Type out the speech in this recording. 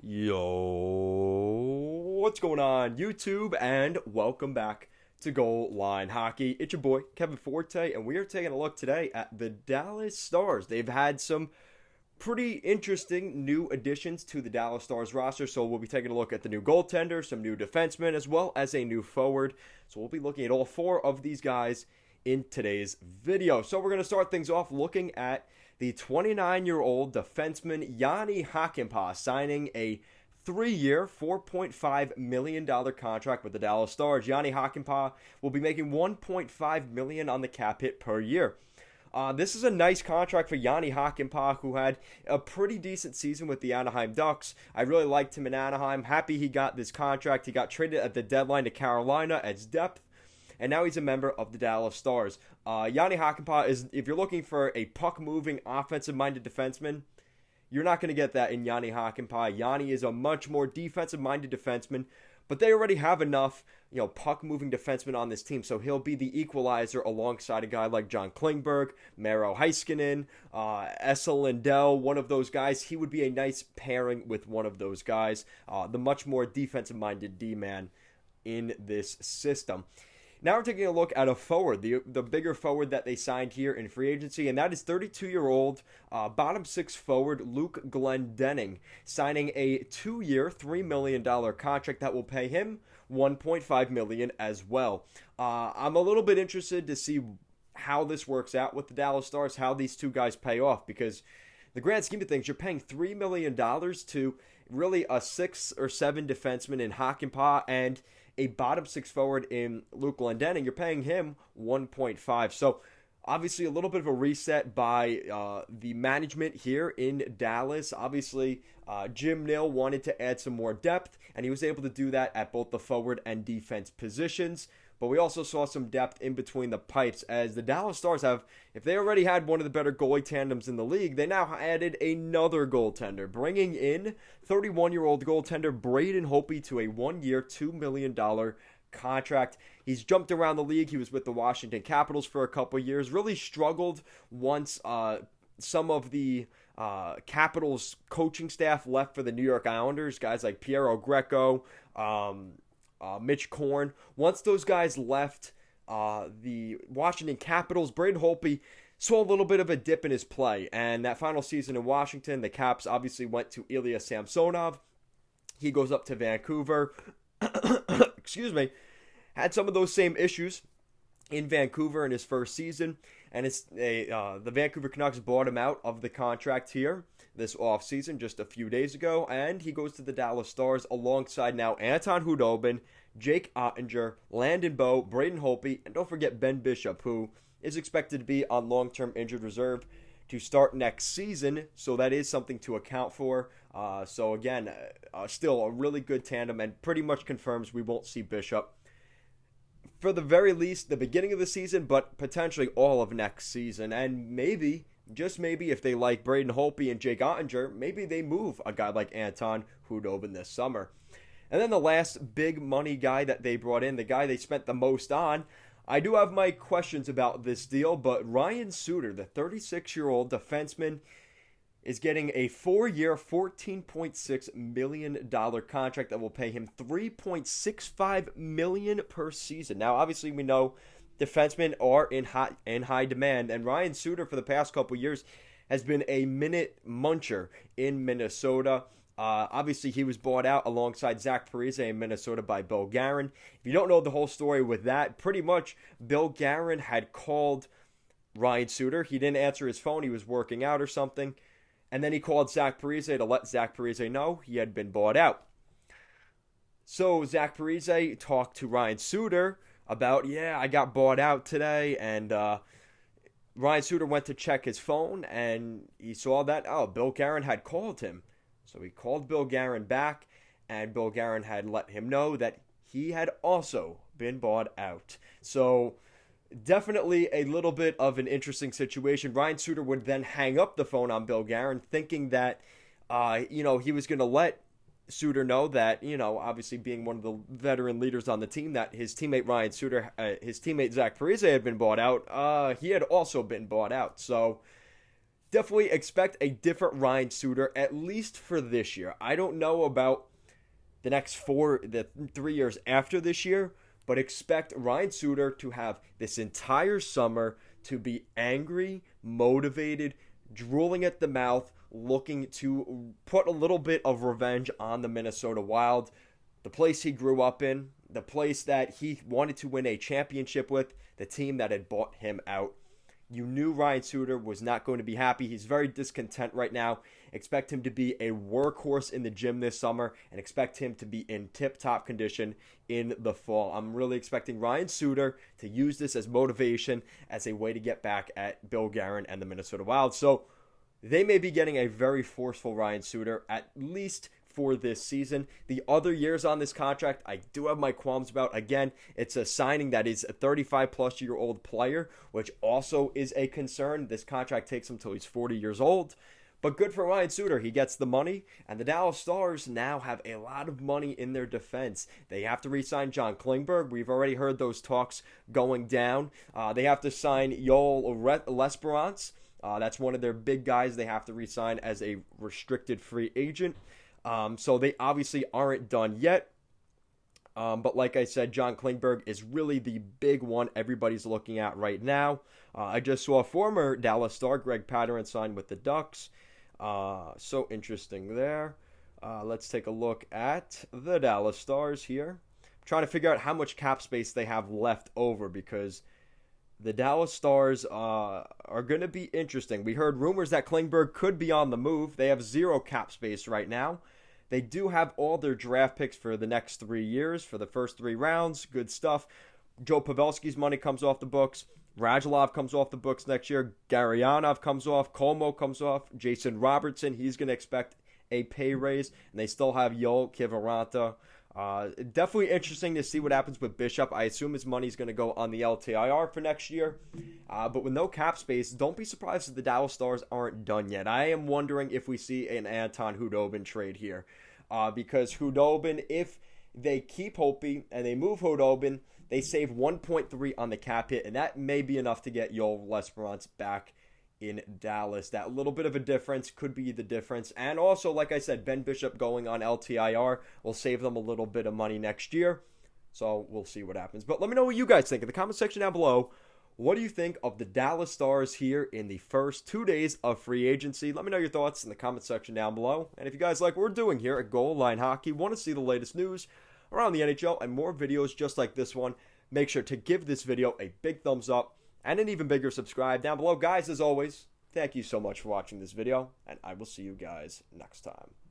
Yo, what's going on, YouTube? And welcome back to Goal Line Hockey. It's your boy, Kevin Forte, and we are taking a look today at the Dallas Stars. They've had some pretty interesting new additions to the Dallas Stars roster, so we'll be taking a look at the new goaltender, some new defensemen, as well as a new forward. So we'll be looking at all four of these guys in today's video. So we're going to start things off looking at the 29-year-old defenseman Jani Hakanpää signing a 3-year, $4.5 million contract with the Dallas Stars. Jani Hakanpää will be making $1.5 million on the cap hit per year. This is a nice contract for Jani Hakanpää, who had a pretty decent season with the Anaheim Ducks. I really liked him in Anaheim. Happy he got this contract. He got traded at the deadline to Carolina as depth, and now he's a member of the Dallas Stars. Jani Hakanpää is, if you're looking for a puck-moving, offensive-minded defenseman, you're not going to get that in Jani Hakanpää. Jani is a much more defensive-minded defenseman, but they already have enough, puck-moving defensemen on this team, so he'll be the equalizer alongside a guy like John Klingberg, Maro Heiskanen, Esa Lindell, one of those guys. He would be a nice pairing with one of those guys, the much more defensive-minded D-man in this system. Now we're taking a look at a forward, the bigger forward that they signed here in free agency, and that is 32-year-old bottom six forward Luke Glendening, signing a 2-year, $3 million contract that will pay him $1.5 million as well. I'm a little bit interested to see how this works out with the Dallas Stars, how these two guys pay off, because the grand scheme of things, you're paying $3 million to really a 6 or 7 defenseman in Hakanpää and a bottom six forward in Luke Glendening. You're paying him 1.5. So obviously a little bit of a reset by the management here in Dallas. Obviously Jim Nill wanted to add some more depth, and he was able to do that at both the forward and defense positions. But we also saw some depth in between the pipes, as the Dallas Stars have, if they already had one of the better goalie tandems in the league, they now added another goaltender, bringing in 31-year-old goaltender Braden Holtby to a 1-year, $2 million contract. He's jumped around the league. He was with the Washington Capitals for a couple years, really struggled once some of the Capitals coaching staff left for the New York Islanders, guys like Piero Greco, Mitch Korn. Once those guys left the Washington Capitals, Braden Holtby saw a little bit of a dip in his play. And that final season in Washington, the Caps obviously went to Ilya Samsonov. He goes up to Vancouver. Excuse me. Had some of those same issues in Vancouver in his first season. And the Vancouver Canucks bought him out of the contract here this offseason just a few days ago, and he goes to the Dallas Stars alongside now Anton Khudobin, Jake Ottinger, Landon Bow, Braden Holtby, and don't forget Ben Bishop, who is expected to be on long-term injured reserve to start next season, so that is something to account for. So again, still a really good tandem, and pretty much confirms we won't see Bishop for the very least the beginning of the season, but potentially all of next season. And maybe, just maybe, if they like Braden Holtby and Jake Ottinger, maybe they move a guy like Anton Khudobin this summer. And then the last big money guy that they brought in, the guy they spent the most on, I do have my questions about this deal, but Ryan Suter, the 36-year-old defenseman, is getting a 4-year, $14.6 million contract that will pay him $3.65 million per season. Now, obviously, we know defensemen are in high demand, and Ryan Suter for the past couple years has been a minute muncher in Minnesota. Obviously, he was bought out alongside Zach Parise in Minnesota by Bill Guerin. If you don't know the whole story with that, pretty much Bill Guerin had called Ryan Suter. He didn't answer his phone. He was working out or something. And then he called Zach Parise to let Zach Parise know he had been bought out. So Zach Parise talked to Ryan Suter about, I got bought out today. And Ryan Suter went to check his phone, and he saw that, Bill Guerin had called him. So he called Bill Guerin back, and Bill Guerin had let him know that he had also been bought out. So definitely a little bit of an interesting situation. Ryan Suter would then hang up the phone on Bill Guerin, thinking that, he was going to let Suter know that, obviously being one of the veteran leaders on the team, that his teammate Ryan Suter, his teammate Zach Parise had been bought out. He had also been bought out. So definitely expect a different Ryan Suter, at least for this year. I don't know about the 3 years after this year, but expect Ryan Suter to have this entire summer to be angry, motivated, drooling at the mouth, looking to put a little bit of revenge on the Minnesota Wild, the place he grew up in, the place that he wanted to win a championship with, the team that had bought him out. You knew Ryan Suter was not going to be happy. He's very discontent right now. Expect him to be a workhorse in the gym this summer and expect him to be in tip-top condition in the fall. I'm really expecting Ryan Suter to use this as motivation, as a way to get back at Bill Guerin and the Minnesota Wild. So they may be getting a very forceful Ryan Suter, at least for this season. The other years on this contract, I do have my qualms about. Again, it's a signing that is a 35-plus-year-old player, which also is a concern. This contract takes him till he's 40 years old. But good for Ryan Suter. He gets the money, and the Dallas Stars now have a lot of money in their defense. They have to re-sign John Klingberg. We've already heard those talks going down. They have to sign Joel Lesperance. That's one of their big guys they have to re-sign as a restricted free agent. So they obviously aren't done yet. But like I said, John Klingberg is really the big one everybody's looking at right now. I just saw former Dallas Star Greg Pateryn sign with the Ducks. So interesting there. Let's take a look at the Dallas Stars here. I'm trying to figure out how much cap space they have left over, because the Dallas Stars are going to be interesting. We heard rumors that Klingberg could be on the move. They have zero cap space right now. They do have all their draft picks for the next 3 years, for the first 3 rounds. Good stuff. Joe Pavelski's money comes off the books. Radulov comes off the books next year. Gurianov comes off. Como comes off. Jason Robertson, he's going to expect a pay raise. And they still have Joel Kiviranta. Definitely interesting to see what happens with Bishop. I assume his money's going to go on the LTIR for next year. But with no cap space, don't be surprised if the Dallas Stars aren't done yet. I am wondering if we see an Anton Khudobin trade here. Because Khudobin, if they keep Hopi and they move Khudobin, they save 1.3 on the cap hit, and that may be enough to get Joel Lesperance back in Dallas. That little bit of a difference could be the difference. And also, like I said, Ben Bishop going on LTIR will save them a little bit of money next year. So we'll see what happens. But let me know what you guys think in the comment section down below. What do you think of the Dallas Stars here in the first 2 days of free agency? Let me know your thoughts in the comment section down below. And if you guys like what we're doing here at Goal Line Hockey, want to see the latest news around the NHL and more videos just like this one, make sure to give this video a big thumbs up and an even bigger subscribe down below. Guys, as always, thank you so much for watching this video, and I will see you guys next time.